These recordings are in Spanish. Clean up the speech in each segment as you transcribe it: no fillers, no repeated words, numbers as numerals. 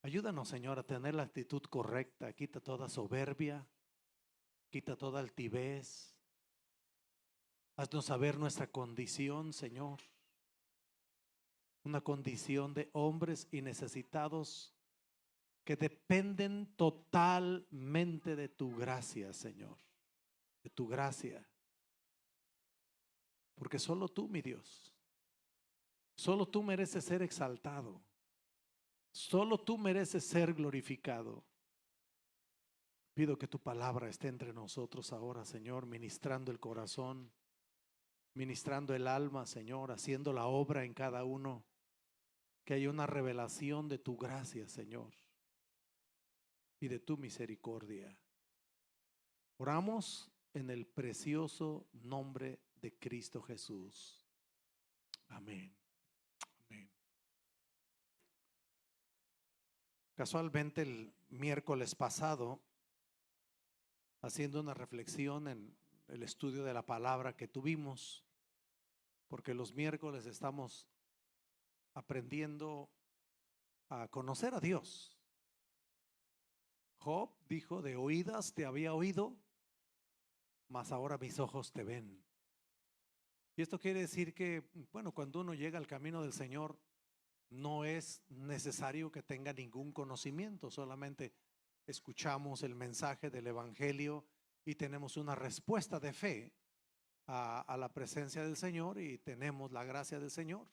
Ayúdanos, Señor, a tener la actitud correcta. Quita toda soberbia, quita toda altivez. Haznos saber nuestra condición, Señor. Una condición de hombres y necesitados que dependen totalmente de tu gracia, Señor. De tu gracia. Porque solo tú, mi Dios, solo tú mereces ser exaltado. Solo tú mereces ser glorificado. Pido que tu palabra esté entre nosotros ahora, Señor, ministrando el corazón, ministrando el alma, Señor, haciendo la obra en cada uno. Que haya una revelación de tu gracia, Señor, y de tu misericordia. Oramos en el precioso nombre de Cristo Jesús. Amén. Amén. Casualmente el miércoles pasado, haciendo una reflexión en el estudio de la palabra que tuvimos, porque los miércoles estamos aprendiendo a conocer a Dios. Job dijo: de oídas te había oído, mas ahora mis ojos te ven. Y esto quiere decir que, bueno, cuando uno llega al camino del Señor, no es necesario que tenga ningún conocimiento, solamente escuchamos el mensaje del Evangelio y tenemos una respuesta de fe a la presencia del Señor y tenemos la gracia del Señor.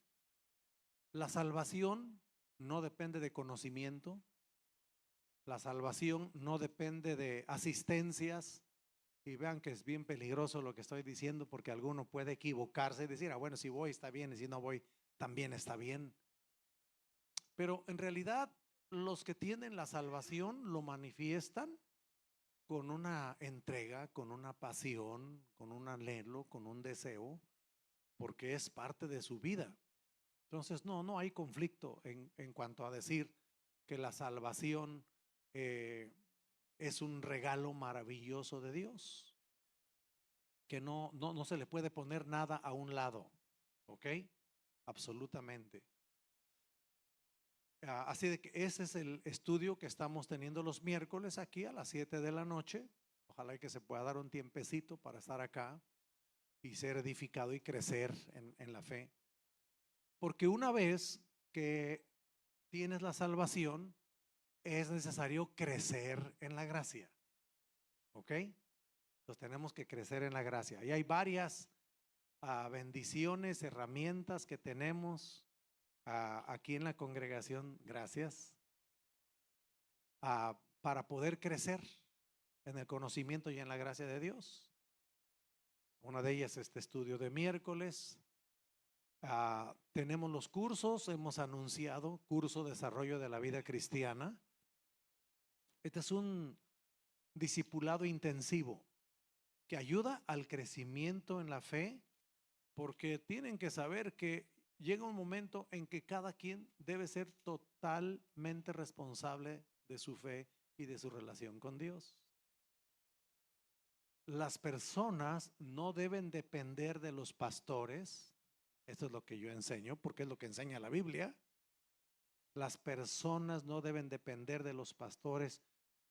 La salvación no depende de conocimiento, la salvación no depende de asistencias. Y vean que es bien peligroso lo que estoy diciendo, porque alguno puede equivocarse y decir: bueno, si voy está bien, y si no voy también está bien. Pero en realidad los que tienen la salvación lo manifiestan con una entrega, con una pasión, con un anhelo, con un deseo, porque es parte de su vida. Entonces no hay conflicto en cuanto a decir que la salvación es un regalo maravilloso de Dios, que no se le puede poner nada a un lado, ¿ok? Absolutamente. Así de que ese es el estudio que estamos teniendo los miércoles aquí a las 7 de la noche. Ojalá que se pueda dar un tiempecito para estar acá y ser edificado y crecer en la fe. Porque una vez que tienes la salvación, es necesario crecer en la gracia, ¿ok? Entonces tenemos que crecer en la gracia. Y hay varias bendiciones, herramientas que tenemos aquí en la congregación, gracias, para poder crecer en el conocimiento y en la gracia de Dios. Una de ellas es este estudio de miércoles. Tenemos los cursos, hemos anunciado curso Desarrollo de la Vida Cristiana. Este es un discipulado intensivo que ayuda al crecimiento en la fe, porque tienen que saber que llega un momento en que cada quien debe ser totalmente responsable de su fe y de su relación con Dios. Las personas no deben depender de los pastores. Esto es lo que yo enseño, porque es lo que enseña la Biblia. Las personas no deben depender de los pastores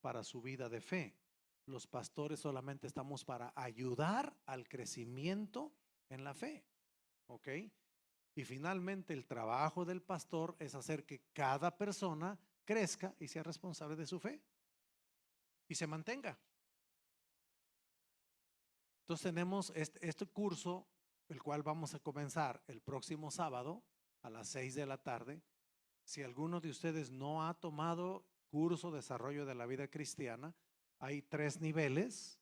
para su vida de fe. Los pastores solamente estamos para ayudar al crecimiento en la fe, ¿ok? Y finalmente el trabajo del pastor es hacer que cada persona crezca y sea responsable de su fe y se mantenga. Entonces tenemos este curso, el cual vamos a comenzar el próximo sábado a las 6 de la tarde. Si alguno de ustedes no ha tomado curso Desarrollo de la Vida Cristiana, hay 3 niveles.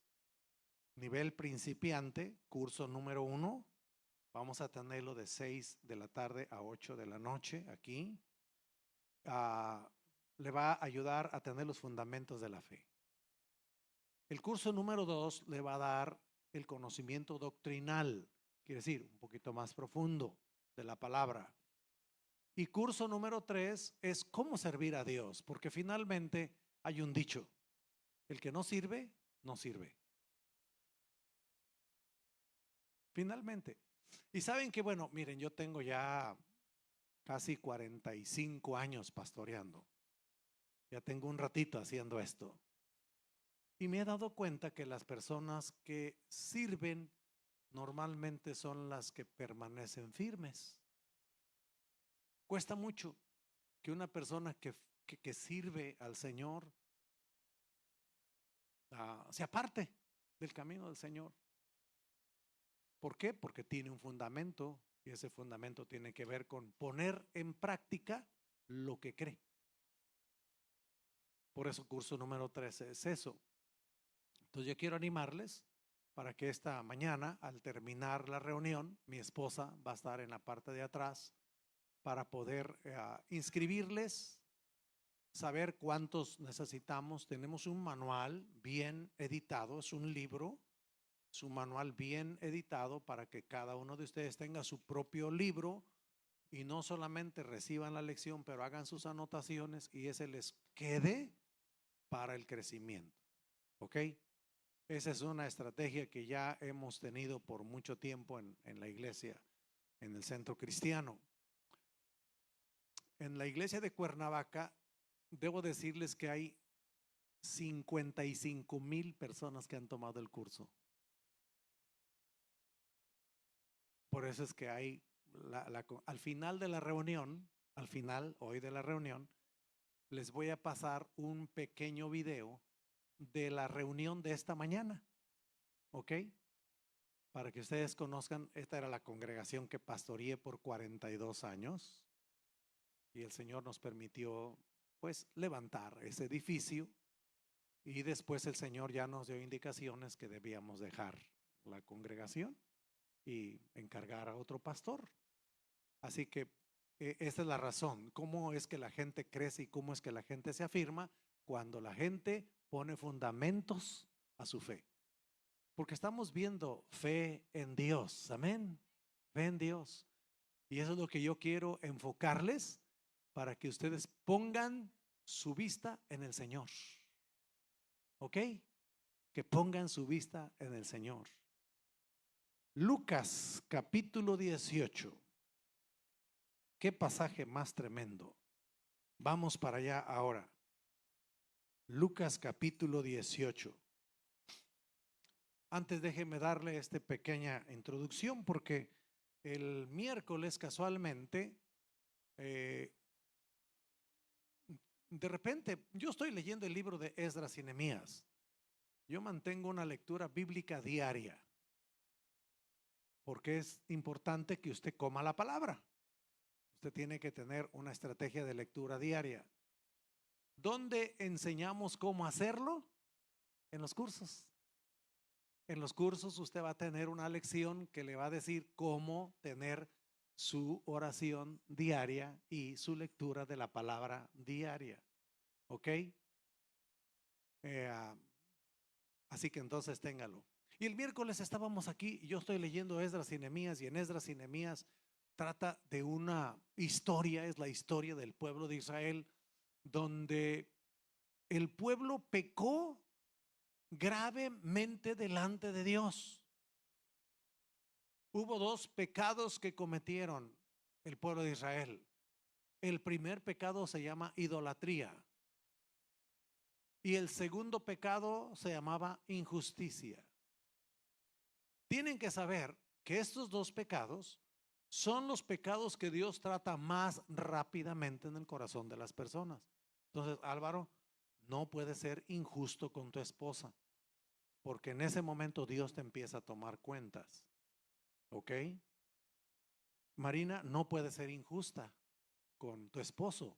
Nivel principiante, curso número 1. Vamos a tenerlo de 6 de la tarde a 8 de la noche aquí. Le va a ayudar a tener los fundamentos de la fe. El curso número 2 le va a dar el conocimiento doctrinal, quiere decir, un poquito más profundo de la palabra. Y curso número 3 es cómo servir a Dios, porque finalmente hay un dicho: el que no sirve, no sirve. Finalmente. Y saben que, bueno, miren, yo tengo ya casi 45 años pastoreando. Ya tengo un ratito haciendo esto. Y me he dado cuenta que las personas que sirven normalmente son las que permanecen firmes. Cuesta mucho que una persona que sirve al Señor se aparte del camino del Señor. ¿Por qué? Porque tiene un fundamento y ese fundamento tiene que ver con poner en práctica lo que cree. Por eso curso número 13 es eso. Entonces yo quiero animarles para que esta mañana, al terminar la reunión, mi esposa va a estar en la parte de atrás para poder inscribirles, saber cuántos necesitamos. Tenemos un manual bien editado, es un libro, es un manual bien editado para que cada uno de ustedes tenga su propio libro y no solamente reciban la lección, pero hagan sus anotaciones y ese les quede para el crecimiento. ¿Ok? Esa es una estrategia que ya hemos tenido por mucho tiempo en la iglesia, en el centro cristiano. En la iglesia de Cuernavaca, debo decirles que hay 55,000 personas que han tomado el curso. Por eso es que hay, al final de la reunión, al final hoy de la reunión, les voy a pasar un pequeño video de la reunión de esta mañana, ¿ok? Para que ustedes conozcan, esta era la congregación que pastoreé por 42 años y el Señor nos permitió pues levantar ese edificio y después el Señor ya nos dio indicaciones que debíamos dejar la congregación y encargar a otro pastor. Así que esa es la razón, cómo es que la gente crece y cómo es que la gente se afirma cuando la gente pone fundamentos a su fe. Porque estamos viendo fe en Dios, amén, fe en Dios. Y eso es lo que yo quiero enfocarles para que ustedes pongan su vista en el Señor. ¿Ok? Que pongan su vista en el Señor. Lucas capítulo 18. Qué pasaje más tremendo. Vamos para allá ahora. Lucas capítulo 18. Antes déjeme darle esta pequeña introducción porque el miércoles casualmente, de repente, yo estoy leyendo el libro de Esdras y Nehemías. Yo mantengo una lectura bíblica diaria porque es importante que usted coma la palabra. Usted tiene que tener una estrategia de lectura diaria. ¿Dónde enseñamos cómo hacerlo? En los cursos. En los cursos usted va a tener una lección que le va a decir cómo tener su oración diaria y su lectura de la palabra diaria. ¿Ok? Así que entonces téngalo. Y el miércoles estábamos aquí y yo estoy leyendo Esdras y Nehemías y en Esdras y Nehemías trata de una historia, es la historia del pueblo de Israel, donde el pueblo pecó gravemente delante de Dios. Hubo dos pecados que cometieron el pueblo de Israel. El primer pecado se llama idolatría y el segundo pecado se llamaba injusticia. Tienen que saber que estos dos pecados son los pecados que Dios trata más rápidamente en el corazón de las personas. Entonces, Álvaro, no puedes ser injusto con tu esposa, porque en ese momento Dios te empieza a tomar cuentas. ¿Ok? Marina, no puedes ser injusta con tu esposo.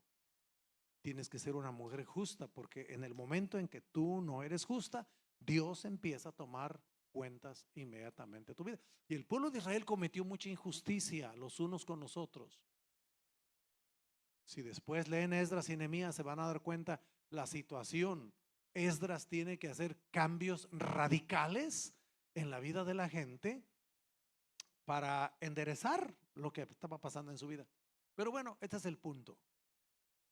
Tienes que ser una mujer justa, porque en el momento en que tú no eres justa, Dios empieza a tomar cuentas inmediatamente de tu vida. Y el pueblo de Israel cometió mucha injusticia los unos con los otros. Si después leen Esdras y Nehemías se van a dar cuenta la situación. Esdras tiene que hacer cambios radicales en la vida de la gente para enderezar lo que estaba pasando en su vida. Pero bueno, este es el punto.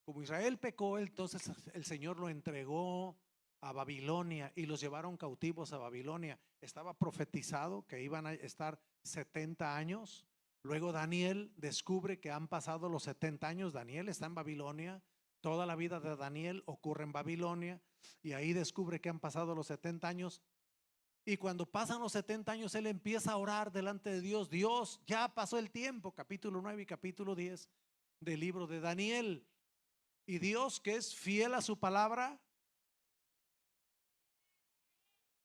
Como Israel pecó, entonces el Señor lo entregó a Babilonia y los llevaron cautivos a Babilonia. Estaba profetizado que iban a estar 70 años. Luego Daniel descubre que han pasado los 70 años. Daniel está en Babilonia, Toda la vida de Daniel ocurre en Babilonia y ahí descubre que han pasado los 70 años. Y cuando pasan los 70 años, él empieza a orar delante de Dios. Dios, ya pasó el tiempo, capítulo 9 y capítulo 10 del libro de Daniel. Y Dios, que es fiel a su palabra,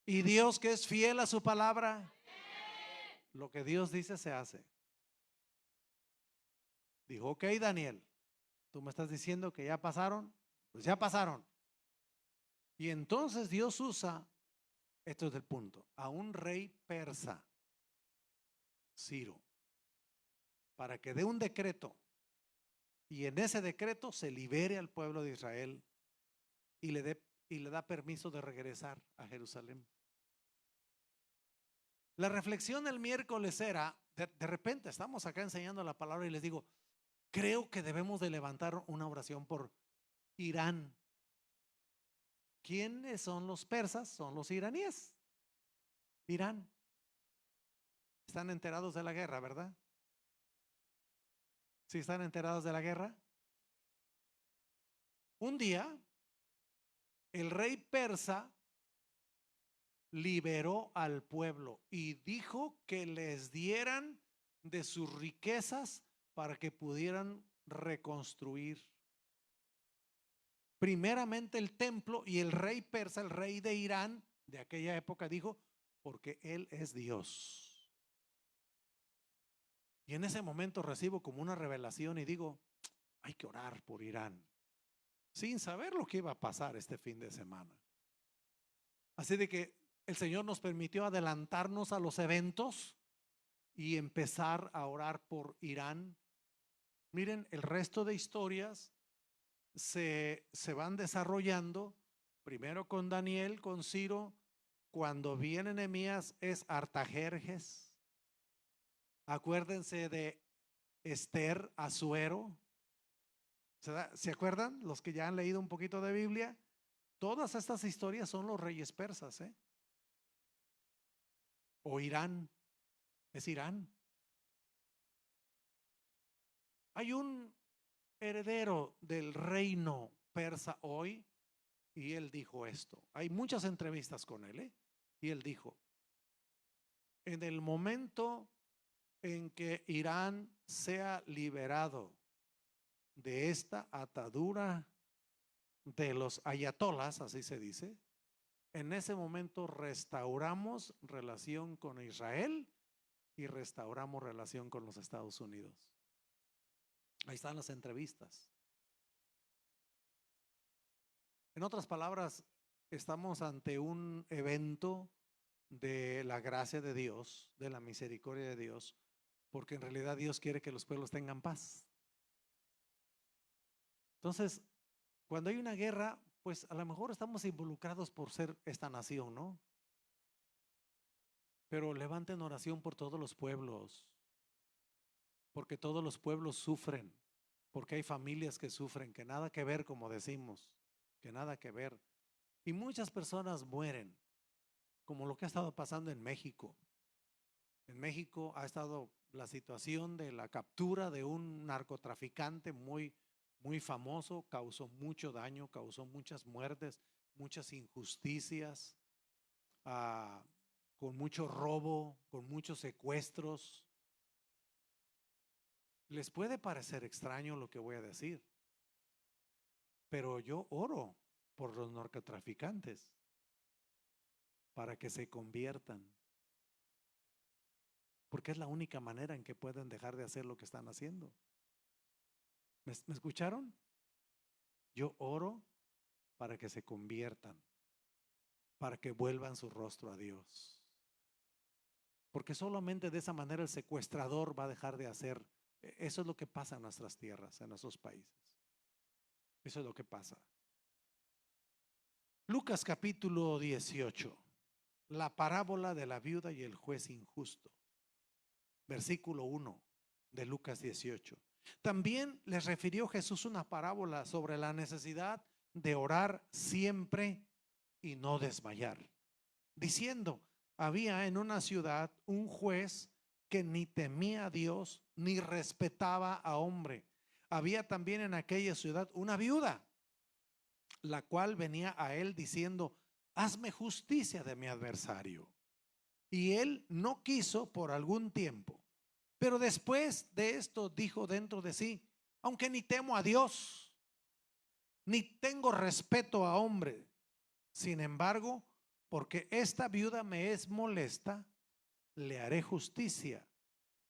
y Dios, que es fiel a su palabra, lo que Dios dice se hace. Dijo, ok, Daniel, tú me estás diciendo que ya pasaron, pues ya pasaron. Y entonces Dios usa, esto es el punto, a un rey persa, Ciro, para que dé un decreto y en ese decreto se libere al pueblo de Israel y le da permiso de regresar a Jerusalén. La reflexión del miércoles era, de repente estamos acá enseñando la palabra y les digo, creo que debemos de levantar una oración por Irán. ¿Quiénes son los persas? Son los iraníes. Irán. Están enterados de la guerra, ¿verdad? ¿Sí están enterados de la guerra? Un día, el rey persa liberó al pueblo y dijo que les dieran de sus riquezas para que pudieran reconstruir primeramente el templo. Y el rey persa, el rey de Irán de aquella época, dijo, porque él es Dios. Y en ese momento recibo como una revelación y digo, hay que orar por Irán, sin saber lo que iba a pasar este fin de semana. Así de que el Señor nos permitió adelantarnos a los eventos y empezar a orar por Irán. Miren, el resto de historias se van desarrollando, primero con Daniel, con Ciro. Cuando viene Nehemías es Artajerjes. Acuérdense de Esther, Asuero. ¿Se acuerdan? Los que ya han leído un poquito de Biblia. Todas estas historias son los reyes persas, ¿eh? O Irán, es Irán. Hay un heredero del reino persa hoy y él dijo esto. Hay muchas entrevistas con él, ¿eh? Y él dijo, en el momento en que Irán sea liberado de esta atadura de los ayatolas, así se dice, en ese momento restauramos relación con Israel y restauramos relación con los Estados Unidos. Ahí están las entrevistas. En otras palabras, estamos ante un evento de la gracia de Dios, de la misericordia de Dios, porque en realidad Dios quiere que los pueblos tengan paz. Entonces, cuando hay una guerra, pues a lo mejor estamos involucrados por ser esta nación, ¿no? Pero levanten oración por todos los pueblos, porque todos los pueblos sufren, porque hay familias que sufren, que nada que ver, como decimos, que nada que ver. Y muchas personas mueren, como lo que ha estado pasando en México. En México ha estado la situación de la captura de un narcotraficante muy famoso, causó mucho daño, causó muchas muertes, muchas injusticias, con mucho robo, con muchos secuestros. Les puede parecer extraño lo que voy a decir, pero yo oro por los narcotraficantes para que se conviertan, porque es la única manera en que pueden dejar de hacer lo que están haciendo. ¿Me escucharon? Yo oro para que se conviertan, para que vuelvan su rostro a Dios, porque solamente de esa manera el secuestrador va a dejar de hacer. Eso es lo que pasa en nuestras tierras, en nuestros países. Eso es lo que pasa. Lucas capítulo 18, la parábola de la viuda y el juez injusto. Versículo 1 de Lucas 18. También les refirió Jesús una parábola sobre la necesidad de orar siempre y no desmayar, diciendo, había en una ciudad un juez que ni temía a Dios ni respetaba a hombre. Había también en aquella ciudad una viuda, la cual venía a él diciendo: hazme justicia de mi adversario. Y él no quiso por algún tiempo. Pero después de esto dijo dentro de sí: aunque ni temo a Dios, ni tengo respeto a hombre, sin embargo, porque esta viuda me es molesta, le haré justicia,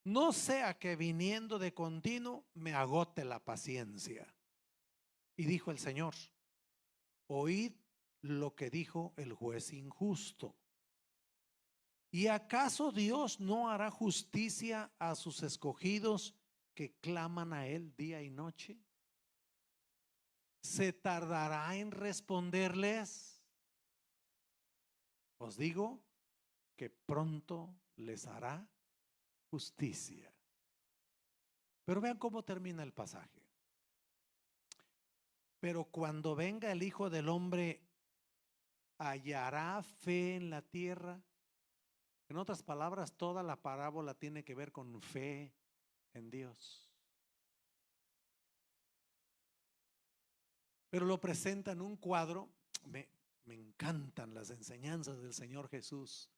no sea que viniendo de continuo me agote la paciencia. Y dijo el Señor: oíd lo que dijo el juez injusto. ¿Y acaso Dios no hará justicia a sus escogidos que claman a Él día y noche? ¿Se tardará en responderles? Os digo que pronto les hará justicia. Pero vean cómo termina el pasaje. Pero cuando venga el Hijo del Hombre, ¿hallará fe en la tierra? En otras palabras, toda la parábola tiene que ver con fe en Dios. Pero lo presenta en un cuadro. Me encantan las enseñanzas del Señor Jesús.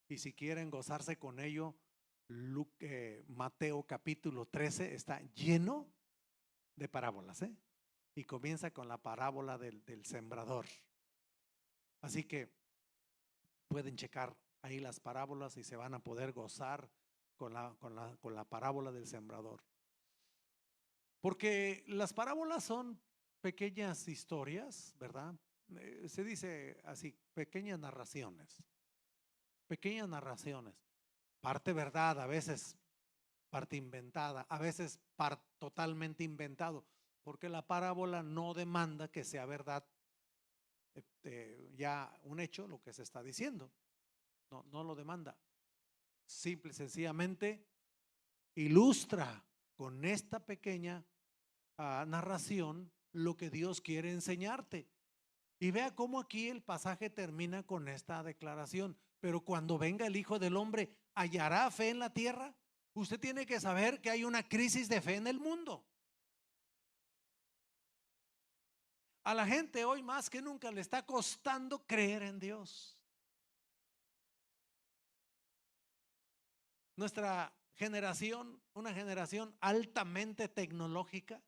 Y si quieren gozarse con ello, Mateo capítulo 13 está lleno de parábolas, y comienza con la parábola del sembrador. Así que pueden checar ahí las parábolas y se van a poder gozar con la parábola del sembrador. Porque las parábolas son pequeñas historias, ¿verdad? Se dice así, pequeñas narraciones. Pequeñas narraciones. Parte verdad, a veces parte inventada, a veces totalmente inventado, porque la parábola no demanda que sea verdad, ya un hecho lo que se está diciendo. No lo demanda. Simple y sencillamente ilustra con esta pequeña narración lo que Dios quiere enseñarte. Y vea cómo aquí el pasaje termina con esta declaración: pero cuando venga el Hijo del Hombre, ¿hallará fe en la tierra? Usted tiene que saber que hay una crisis de fe en el mundo. A la gente hoy más que nunca le está costando creer en Dios. Nuestra generación, una generación altamente tecnológica,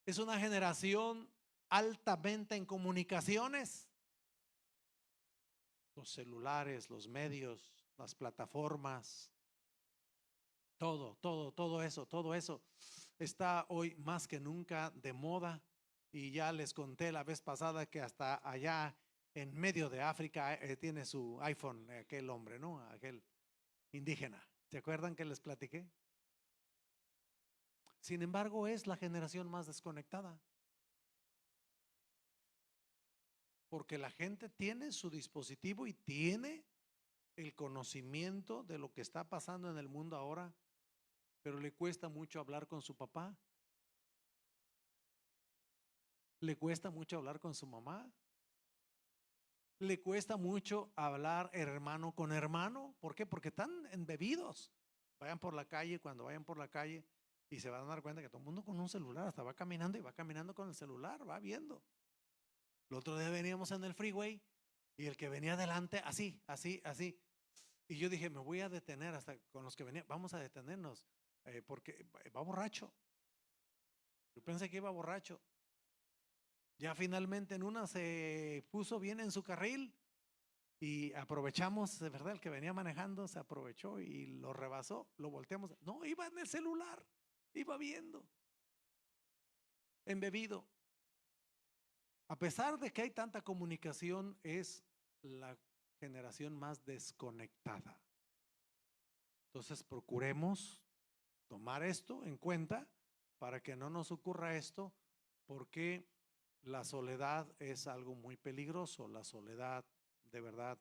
es una generación altamente en comunicaciones. Los celulares, los medios, las plataformas, todo eso está hoy más que nunca de moda. Y ya les conté la vez pasada que hasta allá en medio de África tiene su iPhone aquel hombre, ¿no? Aquel indígena. ¿Se acuerdan que les platiqué? Sin embargo, es la generación más desconectada. Porque la gente tiene su dispositivo y tiene el conocimiento de lo que está pasando en el mundo ahora, pero le cuesta mucho hablar con su papá. Le cuesta mucho hablar con su mamá. Le cuesta mucho hablar hermano con hermano. ¿Por qué? Porque están embebidos. Vayan por la calle, cuando vayan por la calle, y se van a dar cuenta que todo el mundo con un celular, hasta va caminando y va caminando con el celular, va viendo. El otro día veníamos en el freeway y el que venía adelante, así. Y yo dije, me voy a detener hasta con los que venían, vamos a detenernos, porque va borracho. Yo pensé que iba borracho. Ya finalmente en una se puso bien en su carril y aprovechamos, de verdad, el que venía manejando se aprovechó y lo rebasó, lo volteamos. No, iba en el celular, iba viendo, embebido. A pesar de que hay tanta comunicación, es la generación más desconectada. Entonces procuremos tomar esto en cuenta para que no nos ocurra esto, porque la soledad es algo muy peligroso. La soledad, de verdad,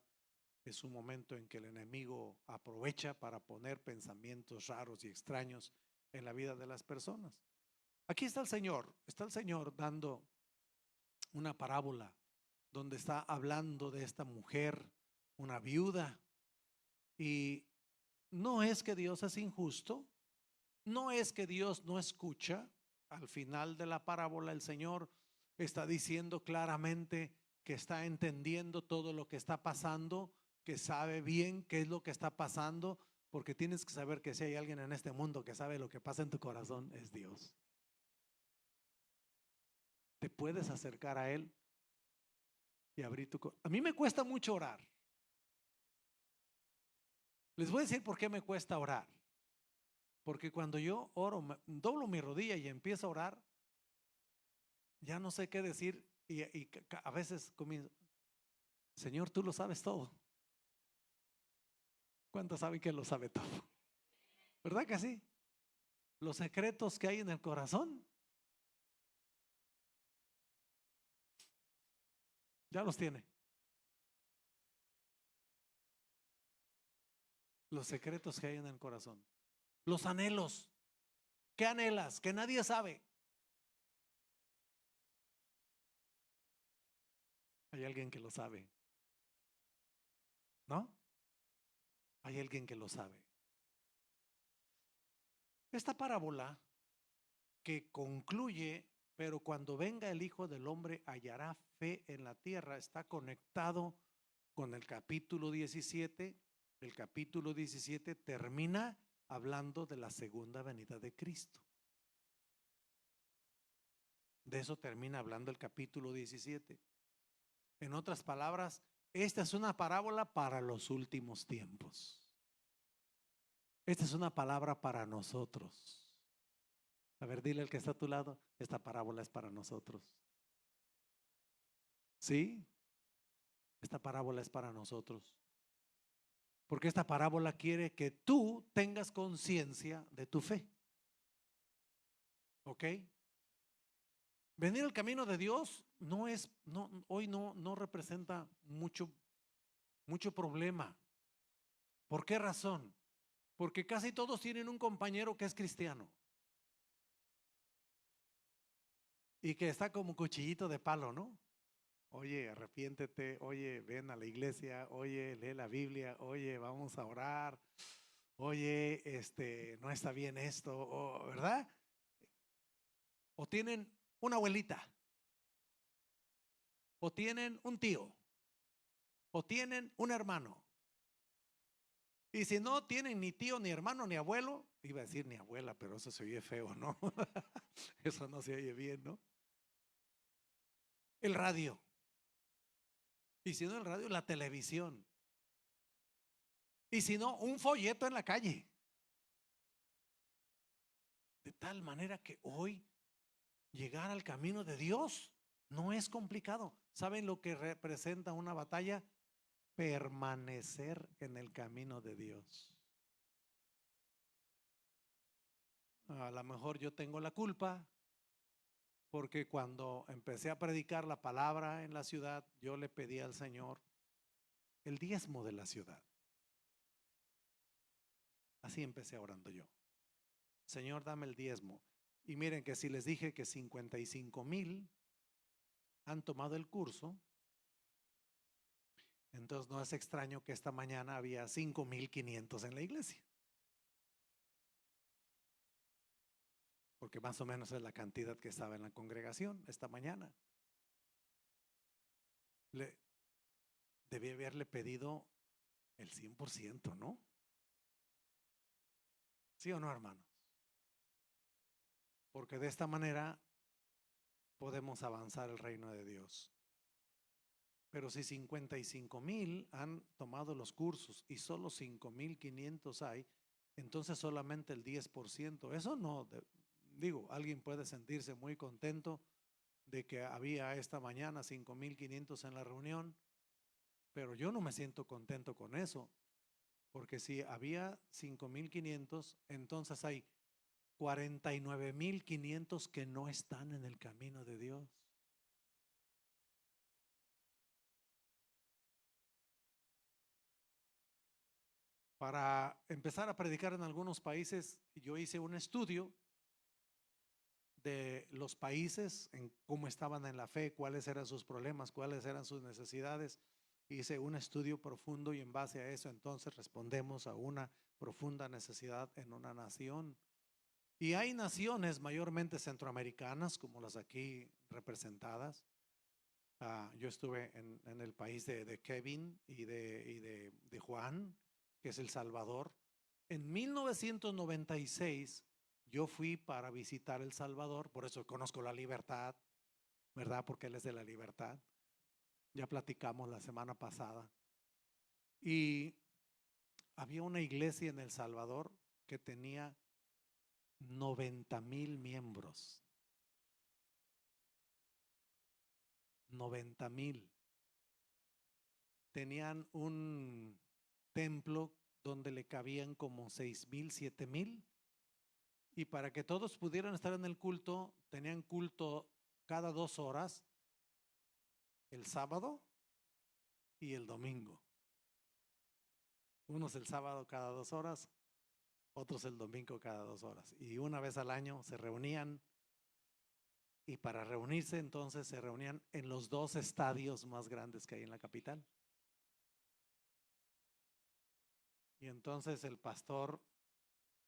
es un momento en que el enemigo aprovecha para poner pensamientos raros y extraños en la vida de las personas. Aquí está el Señor dando una parábola donde está hablando de esta mujer, una viuda, y no es que Dios es injusto, No es que Dios no escucha. Al final de la parábola el Señor está diciendo claramente que está entendiendo todo lo que está pasando, que sabe bien qué es lo que está pasando, porque tienes que saber que si hay alguien en este mundo que sabe lo que pasa en tu corazón, es Dios. Te puedes acercar a Él y abrir tu corazón. A mí me cuesta mucho orar. Les voy a decir por qué me cuesta orar. Porque cuando yo oro, doblo mi rodilla y empiezo a orar, ya no sé qué decir y a veces comienzo, Señor, tú lo sabes todo. ¿Cuántos saben que lo sabe todo? ¿Verdad que sí? Los secretos que hay en el corazón, ya los tiene. Los secretos que hay en el corazón. Los anhelos. ¿Qué anhelas? Que nadie sabe. Hay alguien que lo sabe. ¿No? Hay alguien que lo sabe. Esta parábola que concluye, pero cuando venga el Hijo del Hombre hallará fe en la tierra, está conectado con el capítulo 17. El capítulo 17 termina hablando de la segunda venida de Cristo. De eso termina hablando el capítulo 17. En otras palabras, esta es una parábola para los últimos tiempos. Esta es una palabra para nosotros. A ver, dile al que está a tu lado, esta parábola es para nosotros. ¿Sí? Esta parábola es para nosotros. Porque esta parábola quiere que tú tengas conciencia de tu fe. ¿Ok? Venir al camino de Dios hoy no representa mucho problema. ¿Por qué razón? Porque casi todos tienen un compañero que es cristiano y que está como cuchillito de palo, ¿no? Oye, arrepiéntete, oye, ven a la iglesia, oye, lee la Biblia, oye, vamos a orar, oye, no está bien esto, ¿verdad? O tienen una abuelita, o tienen un tío, o tienen un hermano. Y si no tienen ni tío, ni hermano, ni abuelo, iba a decir ni abuela, pero eso se oye feo, ¿no? Eso no se oye bien, ¿no? El radio. Y si no el radio, la televisión. Y si no, un folleto en la calle. De tal manera que hoy llegar al camino de Dios no es complicado. ¿Saben lo que representa una batalla? Permanecer en el camino de Dios. A lo mejor yo tengo la culpa porque cuando empecé a predicar la palabra en la ciudad, yo le pedí al Señor el diezmo de la ciudad. Así empecé orando yo. Señor, dame el diezmo. Y miren que si les dije que 55,000 han tomado el curso, entonces no es extraño que esta mañana había 5,500 en la iglesia. Porque más o menos es la cantidad que estaba en la congregación esta mañana. Debí haberle pedido el 100%, ¿no? ¿Sí o no, hermanos? Porque de esta manera podemos avanzar el reino de Dios. Pero si 55,000 han tomado los cursos y solo 5,500 hay, entonces solamente el 10%. Eso no, digo, alguien puede sentirse muy contento de que había esta mañana 5,500 en la reunión, pero yo no me siento contento con eso, porque si había 5,500, entonces hay 49,500 que no están en el camino de Dios. Para empezar a predicar en algunos países, yo hice un estudio de los países, en cómo estaban en la fe, cuáles eran sus problemas, cuáles eran sus necesidades. Hice un estudio profundo y en base a eso entonces respondemos a una profunda necesidad en una nación. Y hay naciones mayormente centroamericanas, como las aquí representadas. Yo estuve en el país de Kevin y de Juan, que es El Salvador. En 1996 yo fui para visitar El Salvador, por eso conozco la libertad, ¿verdad? Porque él es de la libertad. Ya platicamos la semana pasada. Y había una iglesia en El Salvador que tenía 90,000 miembros. 90,000. Tenían un templo donde le cabían como 6,000, 7,000. Y para que todos pudieran estar en el culto, tenían culto cada 2 horas, el sábado y el domingo. Unos el sábado cada 2 horas, otros el domingo cada 2 horas. Y una vez al año se reunían. Y para reunirse entonces se reunían en los 2 estadios más grandes que hay en la capital. Y entonces el pastor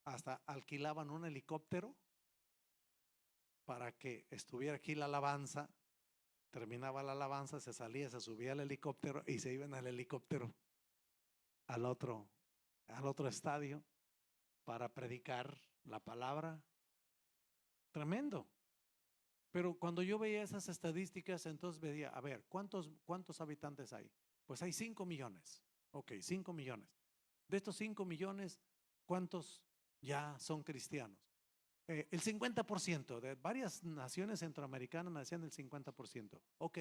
hasta alquilaban un helicóptero para que estuviera aquí la alabanza. Terminaba la alabanza, se salía, se subía al helicóptero y se iban al helicóptero al otro estadio para predicar la palabra. Tremendo. Pero cuando yo veía esas estadísticas, entonces veía, a ver, ¿cuántos habitantes hay? Pues hay 5 millones. Ok, 5 millones. De estos 5 millones, ¿cuántos ya son cristianos? El 50%. De varias naciones centroamericanas nacían el 50%. Ok,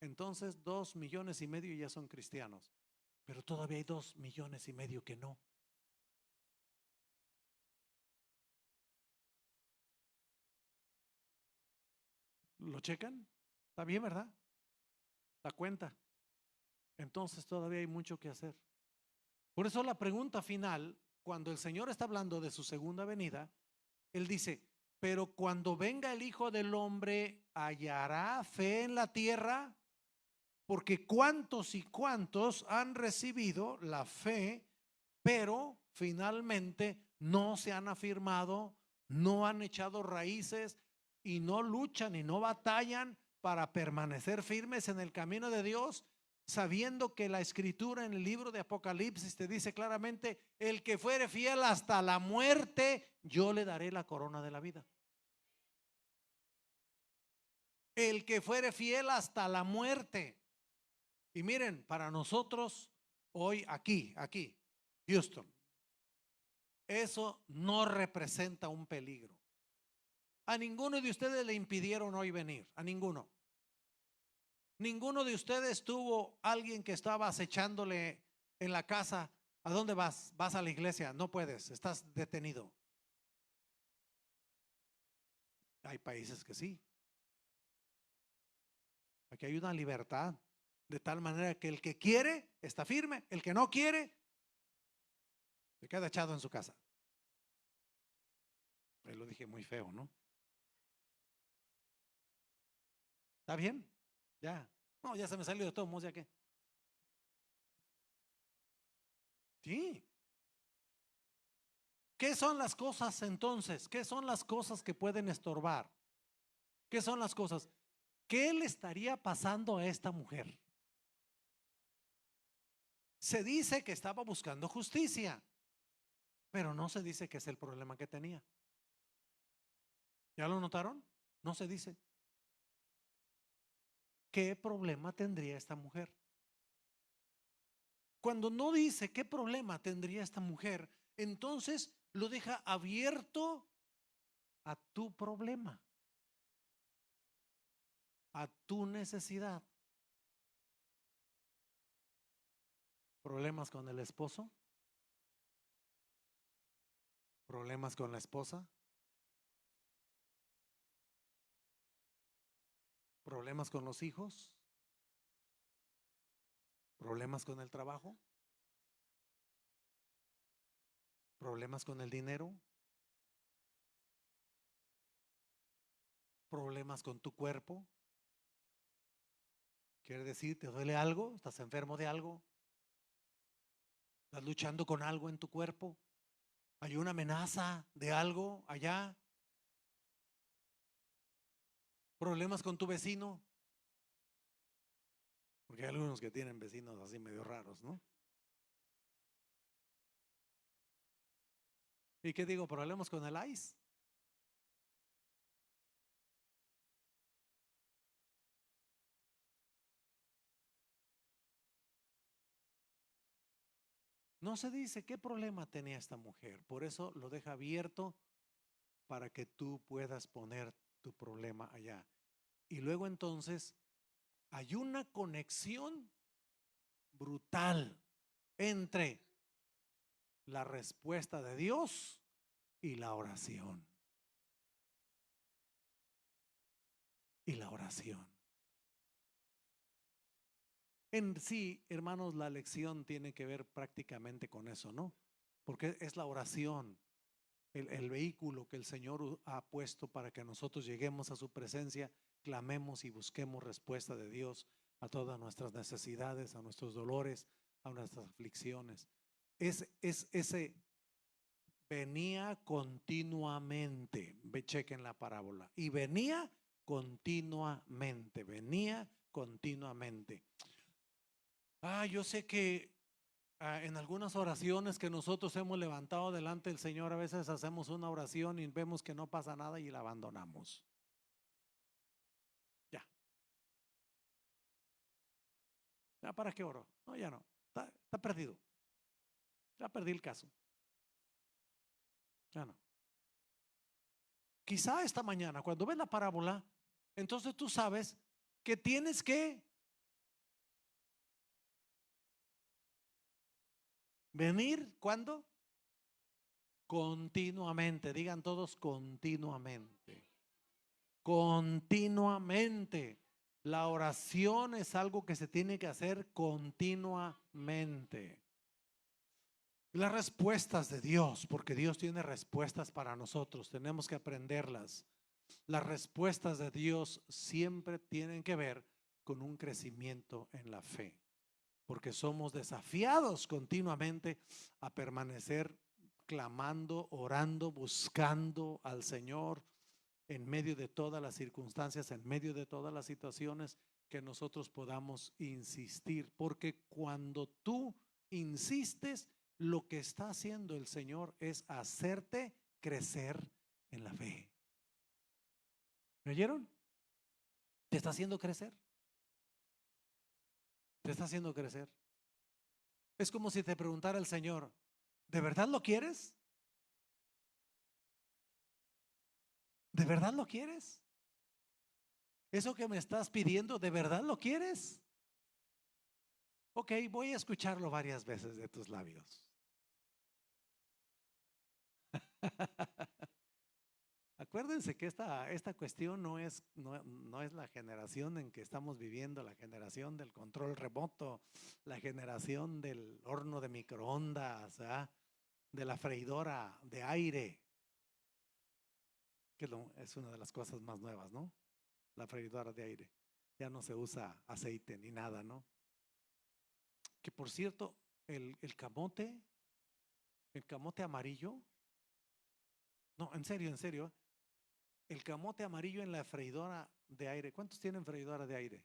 entonces 2,5 millones ya son cristianos. Pero todavía hay 2,5 millones que no. ¿Lo checan? ¿Está bien, verdad? La cuenta. Entonces todavía hay mucho que hacer. Por eso la pregunta final, cuando el Señor está hablando de su segunda venida, Él dice, pero cuando venga el Hijo del Hombre, ¿hallará fe en la tierra? Porque cuántos y cuántos han recibido la fe, pero finalmente no se han afirmado, no han echado raíces y no luchan y no batallan para permanecer firmes en el camino de Dios, sabiendo que la escritura en el libro de Apocalipsis te dice claramente, el que fuere fiel hasta la muerte, yo le daré la corona de la vida. El que fuere fiel hasta la muerte. Y miren, para nosotros hoy aquí, Houston, eso no representa un peligro. A ninguno de ustedes le impidieron hoy venir, a ninguno. Ninguno de ustedes tuvo alguien que estaba acechándole en la casa. ¿A dónde vas? Vas a la iglesia, no puedes, estás detenido. Hay países que sí. Aquí hay una libertad, de tal manera que el que quiere está firme, el que no quiere se queda echado en su casa. Ahí lo dije muy feo, ¿no? ¿Está bien? Ya. No, ya se me salió de todo modos, ¿ya qué? Sí. ¿Qué son las cosas entonces? ¿Qué son las cosas que pueden estorbar? ¿Qué son las cosas? ¿Qué le estaría pasando a esta mujer? Se dice que estaba buscando justicia, pero no se dice que es el problema que tenía. ¿Ya lo notaron? No se dice. ¿Qué problema tendría esta mujer? Cuando no dice qué problema tendría esta mujer, entonces lo deja abierto a tu problema, a tu necesidad. ¿Problemas con el esposo? ¿Problemas con la esposa? ¿Problemas con los hijos? ¿Problemas con el trabajo? ¿Problemas con el dinero? ¿Problemas con tu cuerpo? ¿Quiere decir, te duele algo? ¿Estás enfermo de algo? ¿Estás luchando con algo en tu cuerpo? ¿Hay una amenaza de algo allá? ¿Problemas con tu vecino? Porque hay algunos que tienen vecinos así medio raros, ¿no? ¿Y qué digo? ¿Problemas con el ICE? No se dice qué problema tenía esta mujer. Por eso lo deja abierto para que tú puedas poner tu problema allá. Y luego entonces hay una conexión brutal entre la respuesta de Dios y la oración. Y la oración. En sí, hermanos, la lección tiene que ver prácticamente con eso, ¿no? Porque es la oración, el vehículo que el Señor ha puesto para que nosotros lleguemos a su presencia, clamemos y busquemos respuesta de Dios a todas nuestras necesidades, a nuestros dolores, a nuestras aflicciones. Es ese venía continuamente, chequen la parábola, y venía continuamente. Yo sé que en algunas oraciones que nosotros hemos levantado delante del Señor, a veces hacemos una oración y vemos que no pasa nada y la abandonamos. Ya. ¿Ya para qué oro? No, ya no. Está perdido. Ya perdí el caso. Ya no. Quizá esta mañana, cuando ves la parábola, entonces tú sabes que tienes que venir, ¿cuándo? Continuamente. Digan todos continuamente. Continuamente. La oración es algo que se tiene que hacer continuamente. Las respuestas de Dios, porque Dios tiene respuestas para nosotros, tenemos que aprenderlas. Las respuestas de Dios siempre tienen que ver con un crecimiento en la fe, porque somos desafiados continuamente a permanecer clamando, orando, buscando al Señor en medio de todas las circunstancias, en medio de todas las situaciones, que nosotros podamos insistir, porque cuando tú insistes, lo que está haciendo el Señor es hacerte crecer en la fe. ¿Me oyeron? Te está haciendo crecer. Te está haciendo crecer. Es como si te preguntara el Señor, ¿de verdad lo quieres? ¿De verdad lo quieres? ¿Eso que me estás pidiendo, de verdad lo quieres? Ok, voy a escucharlo varias veces de tus labios. Acuérdense que esta cuestión no es la generación en que estamos viviendo, la generación del control remoto, la generación del horno de microondas, de la freidora de aire, que es una de las cosas más nuevas, ¿no? La freidora de aire. Ya no se usa aceite ni nada, ¿no? Que por cierto, el camote amarillo, no, en serio, el camote amarillo en la freidora de aire. ¿Cuántos tienen freidora de aire?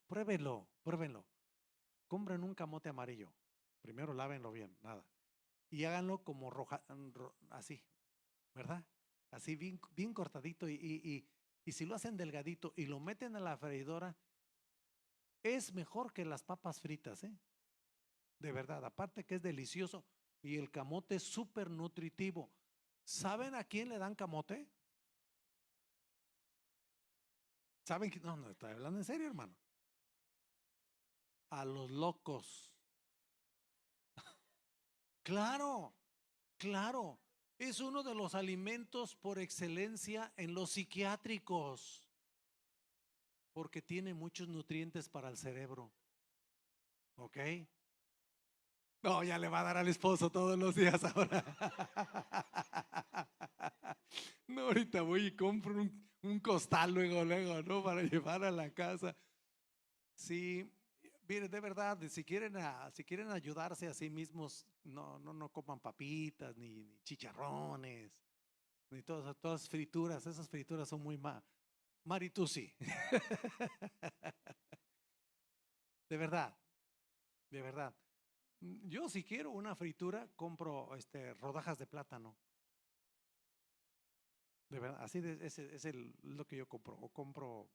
Pruébenlo. Compren un camote amarillo. Primero lávenlo bien, nada. Y háganlo como roja, así, ¿verdad? Así bien cortadito y si lo hacen delgadito y lo meten a la freidora, es mejor que las papas fritas, ¿eh? De verdad, aparte que es delicioso y el camote es súper nutritivo. ¿Saben a quién le dan camote? ¿Saben que no, estoy hablando en serio, hermano? A los locos. Claro, claro. Es uno de los alimentos por excelencia en los psiquiátricos, porque tiene muchos nutrientes para el cerebro. ¿Ok? No, ya le va a dar al esposo todos los días ahora. No, ahorita voy y compro un costal luego, ¿no? Para llevar a la casa. Sí, Mire, de verdad, si quieren ayudarse a sí mismos, no coman papitas, ni chicharrones, ni todas frituras. Esas frituras son muy maritusi. De verdad, de verdad. Yo si quiero una fritura, compro rodajas de plátano. De verdad, así es lo que yo compro. O compro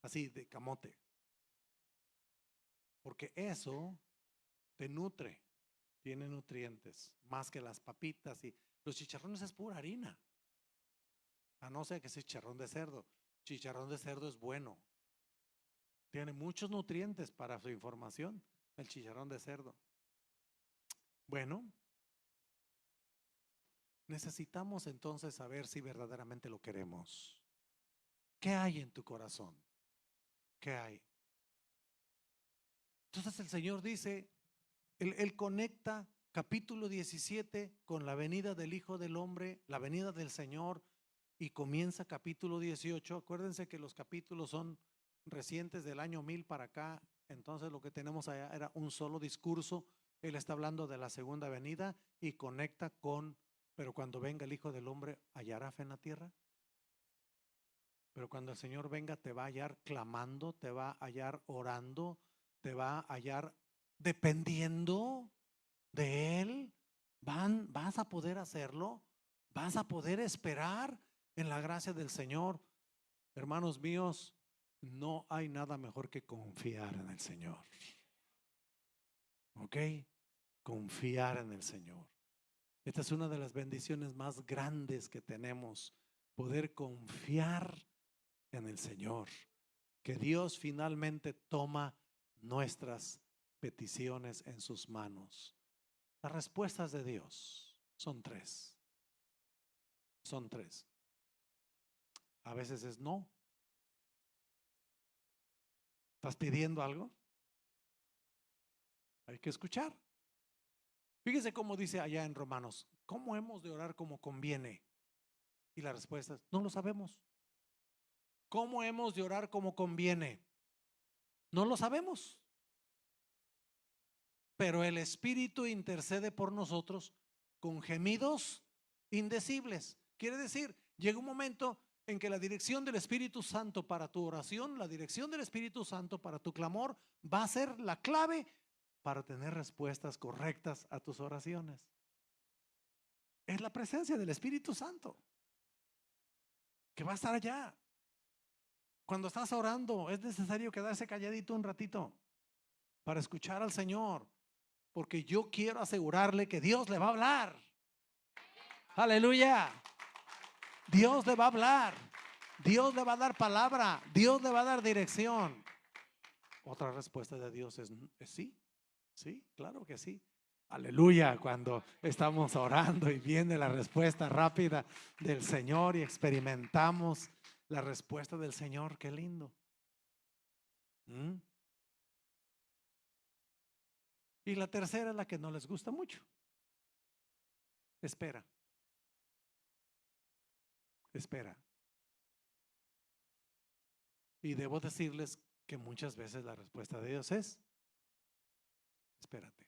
así de camote. Porque eso te nutre, tiene nutrientes, más que las papitas y los chicharrones es pura harina. A no ser que sea chicharrón de cerdo. Chicharrón de cerdo es bueno. Tiene muchos nutrientes para su información, el chicharrón de cerdo. Bueno, necesitamos entonces saber si verdaderamente lo queremos. ¿Qué hay en tu corazón? ¿Qué hay? Entonces el Señor dice, Él conecta capítulo 17 con la venida del Hijo del Hombre, la venida del Señor, y comienza capítulo 18. Acuérdense que los capítulos son recientes del año 1000 para acá, entonces lo que tenemos allá era un solo discurso. Él está hablando de la segunda venida y conecta con, pero cuando venga el Hijo del Hombre, ¿hallará fe en la tierra? Pero cuando el Señor venga, te va a hallar clamando, te va a hallar orando, te va a hallar dependiendo de Él. ¿Vas a poder hacerlo? ¿Vas a poder esperar en la gracia del Señor? Hermanos míos, no hay nada mejor que confiar en el Señor. ¿Ok? Confiar en el Señor. Esta es una de las bendiciones más grandes que tenemos, poder confiar en el Señor, que Dios finalmente toma nuestras peticiones en sus manos. Las respuestas de Dios son tres. Son tres. A veces es no. ¿Estás pidiendo algo? Hay que escuchar. Fíjese cómo dice allá en Romanos, ¿cómo hemos de orar como conviene? Y la respuesta es, no lo sabemos. ¿Cómo hemos de orar como conviene? No lo sabemos. Pero el Espíritu intercede por nosotros con gemidos indecibles. Quiere decir, llega un momento en que la dirección del Espíritu Santo para tu oración, la dirección del Espíritu Santo para tu clamor, va a ser la clave para tener respuestas correctas a tus oraciones. Es la presencia del Espíritu Santo que va a estar allá. Cuando estás orando, es necesario quedarse calladito un ratito para escuchar al Señor, porque yo quiero asegurarle que Dios le va a hablar. Aleluya. Dios le va a hablar. Dios le va a dar palabra. Dios le va a dar dirección. Otra respuesta de Dios es sí. Sí, claro que sí. Aleluya, cuando estamos orando y viene la respuesta rápida del Señor y experimentamos la respuesta del Señor, qué lindo. Y la tercera es la que no les gusta mucho. Espera. Espera. Y debo decirles que muchas veces la respuesta de Dios es, espérate.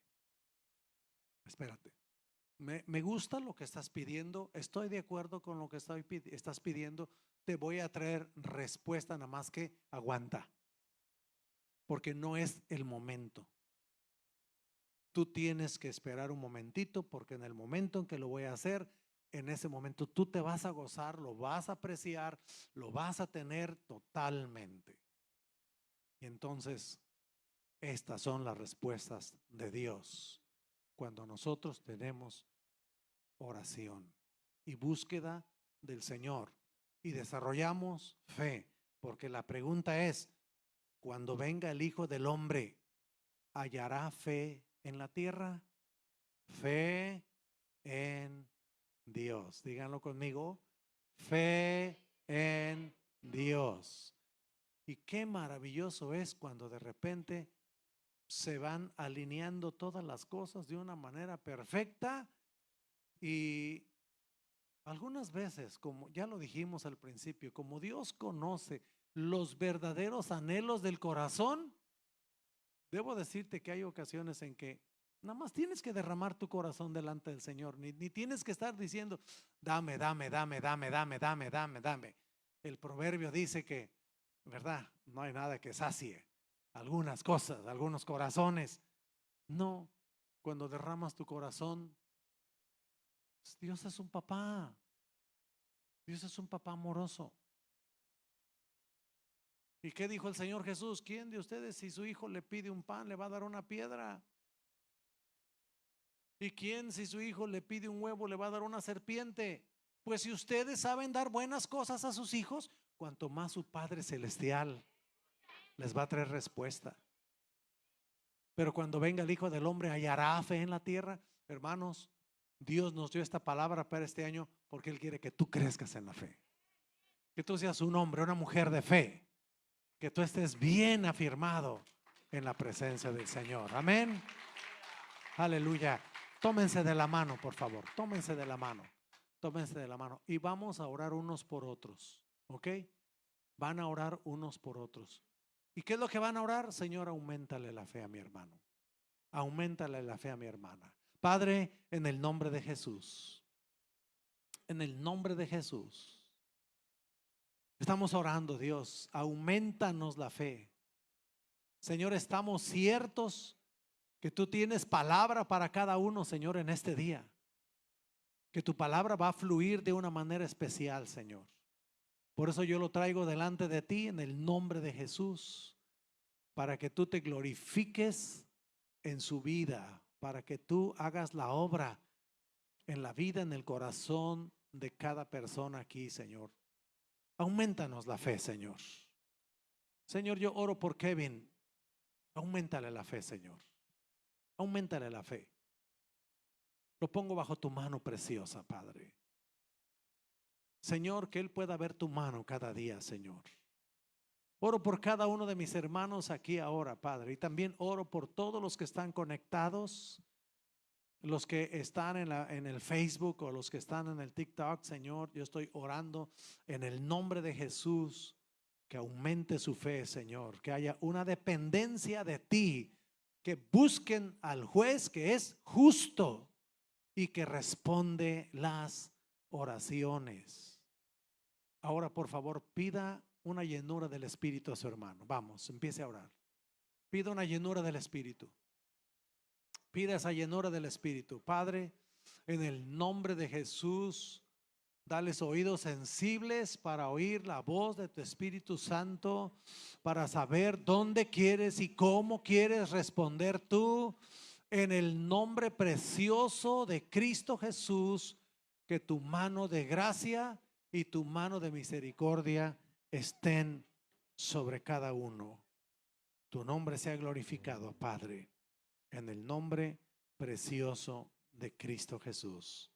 Espérate. Me gusta lo que estás pidiendo, estoy de acuerdo con lo que estás pidiendo, te voy a traer respuesta, nada más que aguanta, porque no es el momento. Tú tienes que esperar un momentito, porque en el momento en que lo voy a hacer, en ese momento tú te vas a gozar, lo vas a apreciar, lo vas a tener totalmente. Y entonces, estas son las respuestas de Dios cuando nosotros tenemos oración y búsqueda del Señor y desarrollamos fe, porque la pregunta es, cuando venga el Hijo del Hombre, ¿hallará fe en la tierra? Fe en Dios. Díganlo conmigo. Fe en Dios. Y qué maravilloso es cuando de repente se van alineando todas las cosas de una manera perfecta. Y algunas veces, como ya lo dijimos al principio, como Dios conoce los verdaderos anhelos del corazón, Debo decirte que hay ocasiones en que nada más tienes que derramar tu corazón delante del Señor, ni tienes que estar diciendo, dame, dame, dame, dame, dame, dame, dame, dame. El proverbio dice que, ¿verdad? No hay nada que sacie algunas cosas, algunos corazones. No, cuando derramas tu corazón, Dios es un papá. Dios es un papá amoroso. ¿Y qué dijo el Señor Jesús? ¿Quién de ustedes, si su hijo le pide un pan, le va a dar una piedra? ¿Y quién, si su hijo le pide un huevo, le va a dar una serpiente? Pues si ustedes saben dar buenas cosas a sus hijos, cuanto más su Padre Celestial les va a traer respuesta. Pero cuando venga el Hijo del Hombre, ¿hallará fe en la tierra? Hermanos, Dios nos dio esta palabra para este año porque Él quiere que tú crezcas en la fe, que tú seas un hombre, una mujer de fe, que tú estés bien afirmado en la presencia del Señor. Amén. Aleluya. Tómense de la mano, por favor. Tómense de la mano. Tómense de la mano. Y vamos a orar unos por otros. ¿Ok? Van a orar unos por otros. ¿Y qué es lo que van a orar? Señor, auméntale la fe a mi hermano. Auméntale la fe a mi hermana. Padre, en el nombre de Jesús. En el nombre de Jesús. Estamos orando, Dios. Aumentanos la fe. Señor, estamos ciertos que tú tienes palabra para cada uno, Señor, en este día. Que tu palabra va a fluir de una manera especial, Señor. Por eso yo lo traigo delante de ti en el nombre de Jesús, para que tú te glorifiques en su vida, para que tú hagas la obra en la vida, en el corazón de cada persona aquí, Señor. Aumentanos la fe, Señor. Señor, yo oro por Kevin. Auméntale la fe, Señor. Auméntale la fe. Lo pongo bajo tu mano preciosa, Padre. Señor, que él pueda ver tu mano cada día, Señor. Oro por cada uno de mis hermanos aquí ahora, Padre. Y también oro por todos los que están conectados, los que están en el Facebook o los que están en el TikTok, Señor. Yo estoy orando en el nombre de Jesús, que aumente su fe, Señor. Que haya una dependencia de ti, que busquen al juez que es justo y que responde las oraciones. Ahora, por favor, pida una llenura del Espíritu a su hermano. Vamos, empiece a orar. Pida una llenura del Espíritu. Pida esa llenura del Espíritu. Padre, en el nombre de Jesús, dales oídos sensibles para oír la voz de tu Espíritu Santo, para saber dónde quieres y cómo quieres responder tú. En el nombre precioso de Cristo Jesús, que tu mano de gracia y tu mano de misericordia estén sobre cada uno. Tu nombre sea glorificado, Padre, en el nombre precioso de Cristo Jesús.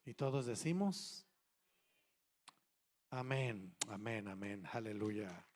Y todos decimos, amén, amén, amén, aleluya.